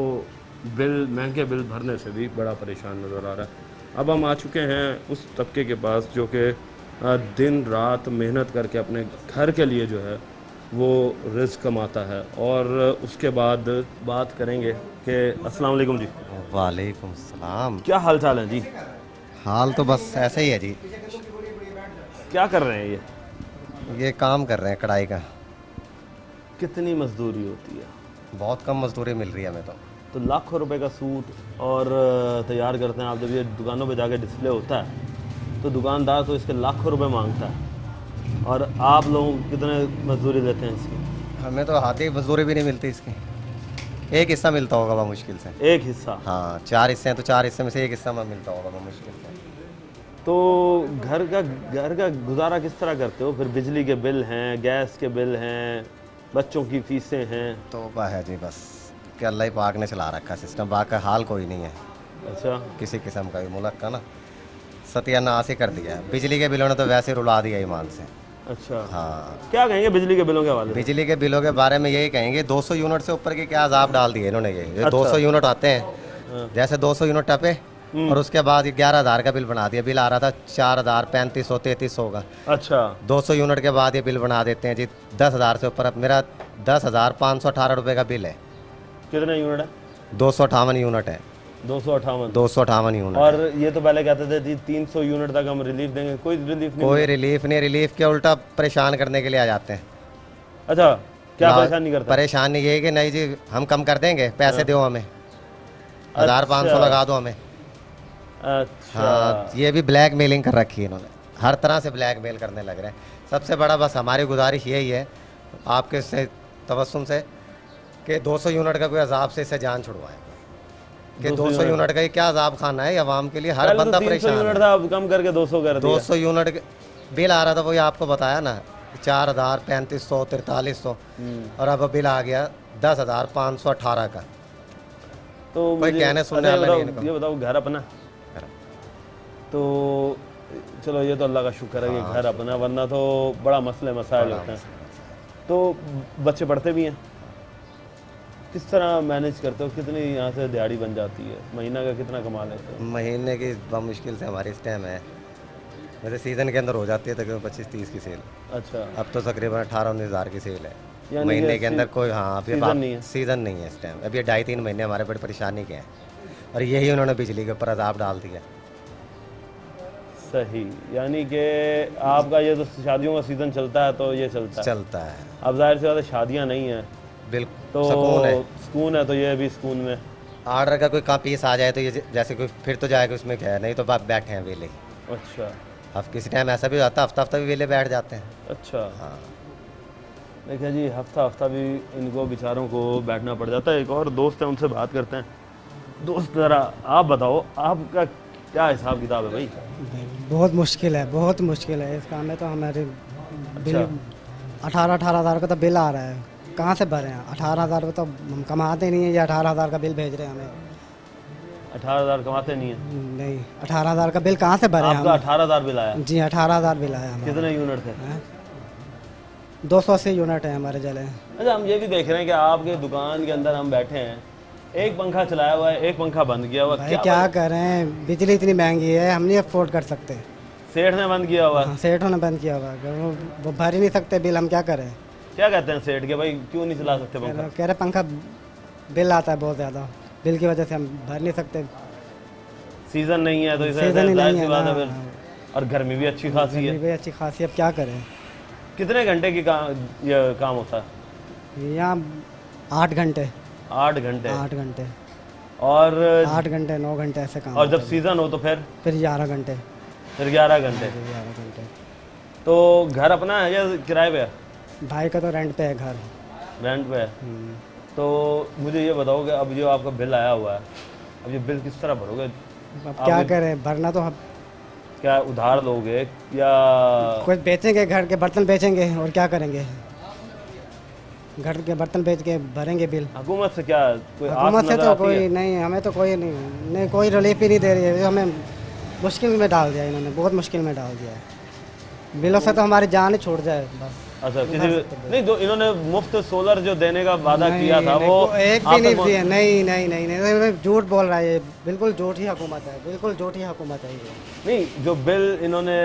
[SPEAKER 1] महंगे बिल भरने से भी बड़ा परेशान नज़र आ रहा है। अब हम आ चुके हैं उस तबके के पास जो कि दिन रात मेहनत करके अपने घर के लिए जो है वो रिज़्क़ कमाता है। और उसके बाद बात करेंगे कि अस्सलाम वालेकुम जी।
[SPEAKER 13] वालेकुम सलाम।
[SPEAKER 1] क्या हाल चाल है जी?
[SPEAKER 13] हाल तो बस ऐसा ही है जी।
[SPEAKER 1] क्या कर रहे हैं
[SPEAKER 13] ये काम कर रहे हैं कढ़ाई का।
[SPEAKER 1] कितनी मजदूरी होती है?
[SPEAKER 13] बहुत कम मजदूरी मिल रही है हमें
[SPEAKER 1] तो लाखों रुपए का सूट और तैयार करते हैं आप। जब ये दुकानों पे जाके डिस्प्ले होता है तो दुकानदार तो इसके लाखों रुपए मांगता है, और आप लोग कितने मजदूरी देते हैं इसकी?
[SPEAKER 13] हमें तो आधी मजदूरी भी नहीं मिलती इसकी। एक हिस्सा मिलता होगा वह मुश्किल से।
[SPEAKER 1] एक हिस्सा?
[SPEAKER 13] हाँ, 4 हिस्से हैं तो 4 हिस्से में से एक हिस्सा में मिलता होगा वह मुश्किल से।
[SPEAKER 1] तो घर का गुजारा किस तरह करते हो फिर? बिजली के बिल हैं, गैस के बिल हैं, बच्चों की फीसें हैं।
[SPEAKER 13] तौबा है जी, बस कि अल्लाह ही पाक ने चला रखा सिस्टम, बाकी हाल कोई नहीं है।
[SPEAKER 1] अच्छा,
[SPEAKER 13] किसी किस्म का भी मुल्क का ना सत्यानाश ही कर दिया है। बिजली के बिलों ने तो वैसे रुला दिया ईमान से।
[SPEAKER 1] अच्छा,
[SPEAKER 13] हाँ।
[SPEAKER 1] क्या कहेंगे बिजली के बिलों के हवाले?
[SPEAKER 13] बिजली के बिलों के बारे में यही कहेंगे 200 यूनिट से ऊपर के क्या अजाब डाल दिए इन्होंने। ये अच्छा। 200 यूनिट आते हैं, जैसे 200 यूनिट टपे और उसके बाद 11,000 का बिल बना दिया। बिल आ रहा था 4,000, 3500, 3300 का।
[SPEAKER 1] अच्छा,
[SPEAKER 13] 200 यूनिट के बाद ये बिल बना देते हैं जी 10,000 से ऊपर। अब मेरा 10,518 रुपये का बिल है।
[SPEAKER 1] कितने यूनिट है?
[SPEAKER 13] 258 यूनिट है।
[SPEAKER 1] 258
[SPEAKER 13] यूनिट।
[SPEAKER 1] और ये तो पहले कहते थे 300 यूनिट तक हम रिलीफ देंगे। कोई रिलीफ नहीं?
[SPEAKER 13] कोई रिलीफ नहीं। रिलीफ के उल्टा परेशान करने के लिए आ जाते हैं।
[SPEAKER 1] अच्छा, क्या परेशानी करते हैं?
[SPEAKER 13] परेशानी ये है कि नहीं जी हम कम कर देंगे, पैसे दो हमें, 1,500 लगा दो हमें।
[SPEAKER 1] अच्छा।
[SPEAKER 13] हाँ, ये भी ब्लैक मेलिंग कर रखी है इन्होंने, हर तरह से ब्लैक मेल करने लग रहे हैं। सबसे बड़ा बस हमारी गुजारिश यही है आपके से तबस्सुम से कि 200 यूनिट का कोई अजाब से इससे जान छुड़वाएं कि 200 यूनिट का ही क्या अजाब खाना है आवाम के लिए। हर बंदा परेशान है।
[SPEAKER 1] था, अब कम करके 200 कर दिया।
[SPEAKER 13] 200 यूनिट बिल आ रहा था, वही आपको बताया ना, 4,000, 3500, 4300 और अब बिल आ गया 10,518 का।
[SPEAKER 1] तो
[SPEAKER 13] कोई कहने सुनने वाला नहीं है।
[SPEAKER 1] ये बताओ, घर अपना तो चलो, ये तो अल्लाह का शुक्र है कि घर अपना, वरना तो बड़ा मसले मसाइल होते हैं। तो बच्चे पढ़ते भी हैं, किस तरह मैनेज करते हो? कितनी यहाँ से दिहाड़ी बन जाती है? महीना का कितना कमा लेते हो?
[SPEAKER 13] महीने की मुश्किल से हमारी इस टाइम है, वैसे सीज़न के अंदर हो जाती है तकरीबन 25-30 की सेल।
[SPEAKER 1] अच्छा,
[SPEAKER 13] अब तो तकरीबन 18-19 हज़ार की सेल है महीने के अंदर। कोई सीज़न नहीं है इस टाइम। अभी 2.5-3 महीने हमारे बड़ी परेशानी के हैं, और यही उन्होंने बिजली के ऊपर अजाब डाल दिया।
[SPEAKER 1] सही, यानी कि आपका ये तो शादियों का सीज़न चलता है तो ये चलता है। अब जाहिर से ज़्यादा शादियाँ नहीं हैं,
[SPEAKER 13] बिल्कुल
[SPEAKER 1] तो सुकून है। तो ये भी सुकून में
[SPEAKER 13] ऑर्डर का कोई काम पीस आ जाए तो ये जैसे कोई फिर तो जाएगा उसमें क्या है, नहीं तो बाप बैठे हैं वेले।
[SPEAKER 1] अच्छा,
[SPEAKER 13] अब किसी टाइम ऐसा भी होता है हफ्ता भी वेले बैठ जाते हैं।
[SPEAKER 1] अच्छा,
[SPEAKER 13] हाँ।
[SPEAKER 1] देखिए जी, हफ्ता भी इनको बेचारों को बैठना पड़ जाता है। एक और दोस्त है, उनसे बात करते हैं। दोस्त ज़रा आप बताओ, आपका क्या हिसाब किताब है भाई?
[SPEAKER 14] बहुत मुश्किल है इस काम में। तो हमारे बिल 18 हज़ार का तो बिल आ रहा है, कहाँ से भरें? 18 हज़ार का तो हम कमाते नहीं है, ये 18 हज़ार का बिल भेज रहे हैं हमें।
[SPEAKER 1] 18 हज़ार कमाते नहीं है?
[SPEAKER 14] नहीं, 18 हज़ार का बिल कहाँ से भरें?
[SPEAKER 1] आपका 18 हज़ार बिल आया?
[SPEAKER 14] जी, 18 हज़ार बिल आया।
[SPEAKER 1] कितने यूनिट थे?
[SPEAKER 14] 280 यूनिट है हमारे जले।
[SPEAKER 1] अच्छा, हम ये भी देख रहे हैं कि आपके दुकान के अंदर हम बैठे हैं, एक पंखा चलाया हुआ है, एक पंखा बंद किया हुआ है।
[SPEAKER 14] क्या करें, बिजली इतनी महंगी है, हम नहीं अफोर्ड कर सकते।
[SPEAKER 1] सेठ ने बंद किया हुआ है?
[SPEAKER 14] सेठों ने बंद किया हुआ है, वो भर ही नहीं सकते बिल, हम क्या करें?
[SPEAKER 1] क्या कहते हैं सेठ के भाई, क्यों नहीं चला सकते पंखा?
[SPEAKER 14] कह रहे पंखा बिल आता है बहुत ज़्यादा, बिल की वजह से हम भर नहीं सकते।
[SPEAKER 1] सीजन नहीं है तो इसे
[SPEAKER 14] सीजन ही
[SPEAKER 1] जाहिर
[SPEAKER 14] नहीं
[SPEAKER 1] सी
[SPEAKER 14] है
[SPEAKER 1] बात है
[SPEAKER 14] ना।
[SPEAKER 1] फिर। और गर्मी भी अच्छी खासी
[SPEAKER 14] गर्मी
[SPEAKER 1] है।
[SPEAKER 14] भी अच्छी खासी, अब क्या करें।
[SPEAKER 1] कितने घंटे की ये काम होता है
[SPEAKER 14] यहाँ? 8 घंटे।
[SPEAKER 1] 8 घंटे।
[SPEAKER 14] 8 घंटे
[SPEAKER 1] और
[SPEAKER 14] 8 घंटे 9 घंटे ऐसे काम।
[SPEAKER 1] और जब सीजन हो तो फिर
[SPEAKER 14] 11 घंटे।
[SPEAKER 1] फिर 11 घंटे।
[SPEAKER 14] 11 घंटे।
[SPEAKER 1] तो घर अपना है या किराए पे है?
[SPEAKER 14] भाई का तो रेंट पे है घर।
[SPEAKER 1] रेंट पे है। तो मुझे ये बताओ कि अब जो आपका बिल आया हुआ है, अब ये बिल किस तरह भरोगे?
[SPEAKER 14] अब क्या करें, भरना तो हम।
[SPEAKER 1] क्या उधार लोगे या
[SPEAKER 14] कुछ बेचेंगे, घर के बर्तन बेचेंगे और क्या करेंगे, घर के बर्तन बेच के भरेंगे बिल।
[SPEAKER 1] हुकूमत से क्या कोई आस
[SPEAKER 14] हुकूमत से
[SPEAKER 1] नजर
[SPEAKER 14] तो
[SPEAKER 1] आती
[SPEAKER 14] कोई
[SPEAKER 1] है?
[SPEAKER 14] नहीं, हमें तो कोई नहीं कोई रिलीफ ही नहीं दे रही है। हमें मुश्किल में डाल दिया इन्होंने, बहुत मुश्किल में डाल दिया है। बिलों से तो हमारी जान ही छूट जाए बस।
[SPEAKER 1] अच्छा, किसी नहीं तो इन्होंने मुफ्त सोलर जो देने का वादा किया था वो
[SPEAKER 14] एक भी नहीं दिया। नहीं, झूठ बोल रहा है ये, बिल्कुल झूठी हुकूमत है, बिल्कुल झूठी हुकूमत है ये।
[SPEAKER 1] नहीं, जो बिल इन्होंने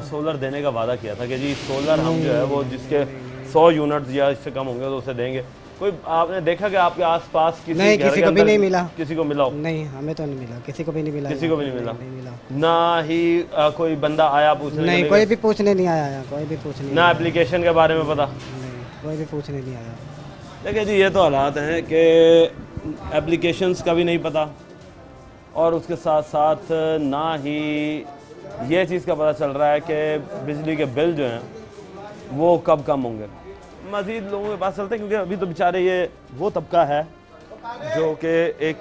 [SPEAKER 1] सोलर देने का वादा किया था कि जी सोलर हम जो है वो जिसके 100 यूनिट या इससे कम होंगे तो उसे देंगे। कोई आपने देखा कि आपके आसपास किसी
[SPEAKER 14] नहीं, किसी को भी नहीं मिला।
[SPEAKER 1] किसी को मिला?
[SPEAKER 14] नहीं, हमें तो नहीं मिला, किसी को भी नहीं मिला।
[SPEAKER 1] किसी को भी नहीं मिला? ना ही कोई बंदा आया पूछने?
[SPEAKER 14] नहीं, कोई भी पूछने नहीं आया, कोई भी पूछने
[SPEAKER 1] ना एप्लीकेशन के बारे में पता?
[SPEAKER 14] नहीं, कोई भी पूछने नहीं आया।
[SPEAKER 1] देखिए जी, ये तो हालात हैं कि एप्लीकेशंस का भी नहीं पता और उसके साथ साथ ना ही ये चीज़ का पता चल रहा है कि बिजली के बिल जो हैं वो कब कम होंगे। मज़ीद लोगों के पास चलते हैं क्योंकि अभी तो बेचारे ये वो तबका है जो कि एक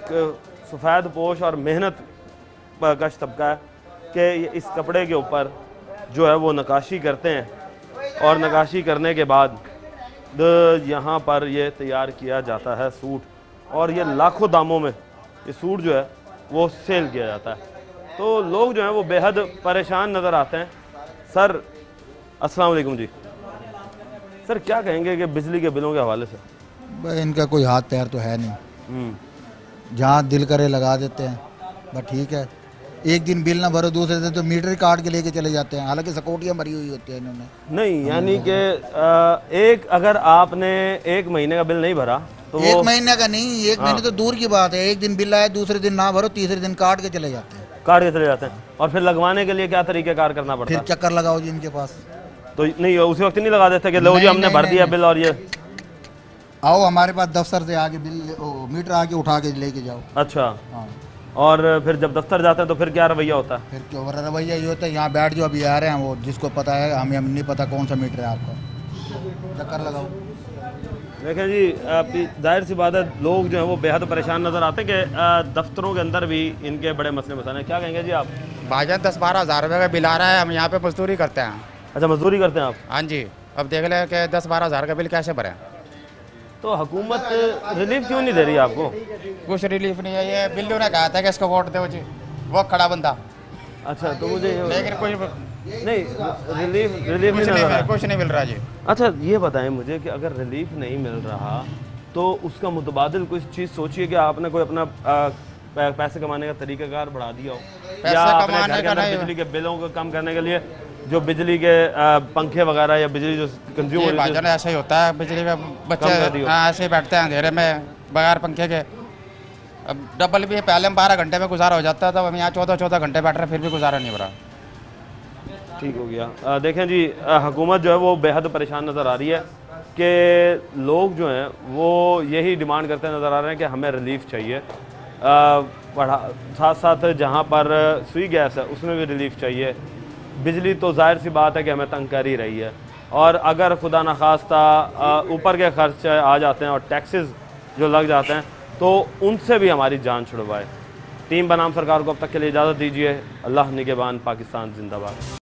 [SPEAKER 1] सफ़ेद पोश और मेहनत कश तबका है कि इस कपड़े के ऊपर जो है वो नकाशी करते हैं और नकाशी करने के बाद यहाँ पर ये तैयार किया जाता है सूट और ये लाखों दामों में ये सूट जो है वो सेल किया जाता है। तो लोग जो हैं वो बेहद परेशान नज़र आते हैं। सर अस्सलाम वालेकुम जी। सर क्या कहेंगे कि बिजली के बिलों के हवाले से?
[SPEAKER 15] भाई इनका कोई हाथ पैर तो है नहीं, जहाँ दिल करे लगा देते हैं बस। ठीक है, एक दिन बिल ना भरो दूसरे दिन तो मीटर काट के लेके चले जाते हैं, हालांकि सिक्योरिटियाँ भरी हुई होती है इन्होंने।
[SPEAKER 1] नहीं, यानी कि एक अगर आपने 1 महीने का बिल नहीं भरा तो
[SPEAKER 15] 1 महीने का नहीं, 1 महीने तो दूर की बात है। एक दिन बिल आए, दूसरे दिन ना भरो, तीसरे दिन काट के चले जाते हैं।
[SPEAKER 1] काट के चले जाते हैं और फिर लगवाने के लिए क्या तरीक़ेकार करना पड़ता है?
[SPEAKER 15] फिर चक्कर लगाओ जी इनके पास।
[SPEAKER 1] तो नहीं, उसी वक्त नहीं लगा देते कि लो जी हमने भर दिया बिल और ये
[SPEAKER 15] आओ हमारे पास दफ्तर से आके बिल मीटर आके उठा के लेके जाओ।
[SPEAKER 1] अच्छा, और फिर जब दफ्तर जाते हैं तो फिर क्या रवैया होता है?
[SPEAKER 15] फिर क्यों रवैया ये होता है, यहाँ बैठ जो अभी आ रहे हैं वो जिसको पता है, हमें नहीं पता कौन सा मीटर है आपका, चक्कर लगाओ।
[SPEAKER 1] देखें जी, जाहिर सी बात है लोग जो हैं वो बेहद परेशान नज़र आते हैं कि दफ्तरों के अंदर भी इनके बड़े मसले मसाले हैं। क्या कहेंगे जी आप?
[SPEAKER 16] भाईजान 10-12 हज़ार रुपये का बिल आ रहा है, हम यहाँ पे मजदूरी करते हैं।
[SPEAKER 1] अच्छा, मजदूरी करते हैं आप?
[SPEAKER 16] हाँ जी। अब देख लें कि 10-12 हज़ार का बिल कैसे भरें।
[SPEAKER 1] तो हुकूमत रिलीफ क्यों नहीं दे रही आपको?
[SPEAKER 16] कुछ रिलीफ नहीं है। ये बिल्लू ने कहा था कि इसको वोट दो जी, वो खड़ा बंदा।
[SPEAKER 1] अच्छा, तो मुझे
[SPEAKER 16] लेकिन कुछ
[SPEAKER 1] नहीं, रिलीफ
[SPEAKER 16] कुछ नहीं मिल रहा जी।
[SPEAKER 1] अच्छा, ये बताएं मुझे कि अगर रिलीफ नहीं मिल रहा तो उसका मुतबादिल कुछ चीज़ सोचिए कि आपने कोई अपना पैसे कमाने का तरीकाकार बढ़ा दिया हो, या अपने घर के अंदर बिजली के बिलों को कम करने के लिए जो बिजली के पंखे वगैरह या बिजली जो कंज्यूम
[SPEAKER 16] भाईजान ऐसा ही होता है, बिजली के बच्चे ऐसे ही बैठते हैं अंधेरे में बगैर पंखे के। अब डबल भी पहले हम 12 घंटे में गुजारा हो जाता था, अब हम यहाँ 14-14 घंटे बैठ रहे हैं फिर भी गुजारा नहीं हो रहा।
[SPEAKER 1] ठीक हो गया। देखें जी, हुकूमत जो है वो बेहद परेशान नज़र आ रही है कि लोग जो हैं वो यही डिमांड करते नज़र आ रहे हैं कि हमें रिलीफ चाहिए। साथ साथ जहाँ पर सुई गैस है उसमें भी रिलीफ चाहिए। बिजली तो जाहिर सी बात है कि हमें तंग कर ही रही है, और अगर खुदा न खास्ता ऊपर के खर्च आ जाते हैं और टैक्सेस जो लग जाते हैं तो उनसे भी हमारी जान छुड़वाए। टीम बनाम सरकार को अब तक के लिए इजाज़त दीजिए। अल्लाह निगहबान, पाकिस्तान जिंदाबाद।